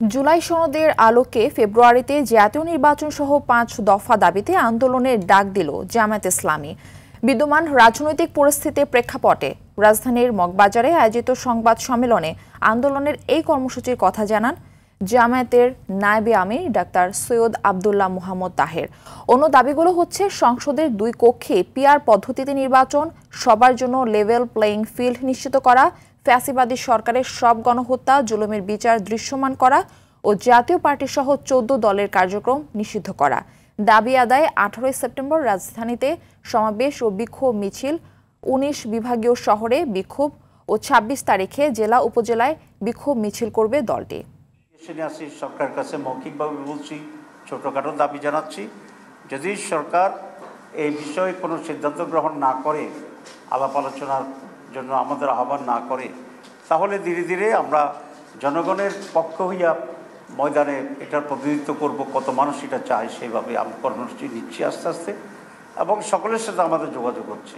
জুলাই সনদের আলোকে ফেব্রুয়ারিতে জাতীয় নির্বাচন সহ ৫ দফা দাবিতে আন্দোলনের ডাক দিল জামায়াতে ইসলামী। বিদ্যমান রাজনৈতিক পরিস্থিতির প্রেক্ষাপটে রাজধানীর মগবাজারে আয়োজিত সংবাদ সম্মেলনে আন্দোলনের এই কর্মসূচির কথা জানান জামায়াতের নায়েবে আমির ডাক্তার সৈয়দ আব্দুল্লাহ মোহাম্মদ তাহের। অন্য দাবিগুলো হচ্ছে সংসদের ২ কক্ষে পিআর পদ্ধতিতে নির্বাচন, সবার জন্য লেভেল প্লেইং ফিল্ড নিশ্চিত করা, ফ্যাসিবাদী সরকারের সব গণহত্যা জুলুমের বিচার দৃশ্যমান করা ও জাতীয় পার্টি সহ ১৪ দলের কার্যক্রম নিষিদ্ধ করা। দাবি আদায়ে ১৮ সেপ্টেম্বর রাজধানীতে সমাবেশ ও বিক্ষোভ মিছিল, ১৯ বিভাগীয় শহরে বিক্ষোভ ও ২৬ তারিখে জেলা উপজেলায় বিক্ষোভ মিছিল করবে দলটি। সরকারের কাছে মৌখিকভাবে বলছি, ছোটখাটো দাবি জানাচ্ছি, যদি সরকার এই বিষয়ে কোনো সিদ্ধান্ত গ্রহণ না করে, আলাপ আলোচনার জন্য আমাদের আহ্বান না করে, তাহলে ধীরে ধীরে আমরা জনগণের পক্ষ হইয়া ময়দানে এটার প্রতিনিধিত্ব করব। কত মানুষ এটা চায় সেইভাবে আমরা কর্মসূচি নিচ্ছি আস্তে আস্তে, এবং সকলের সাথে আমাদের যোগাযোগ হচ্ছে।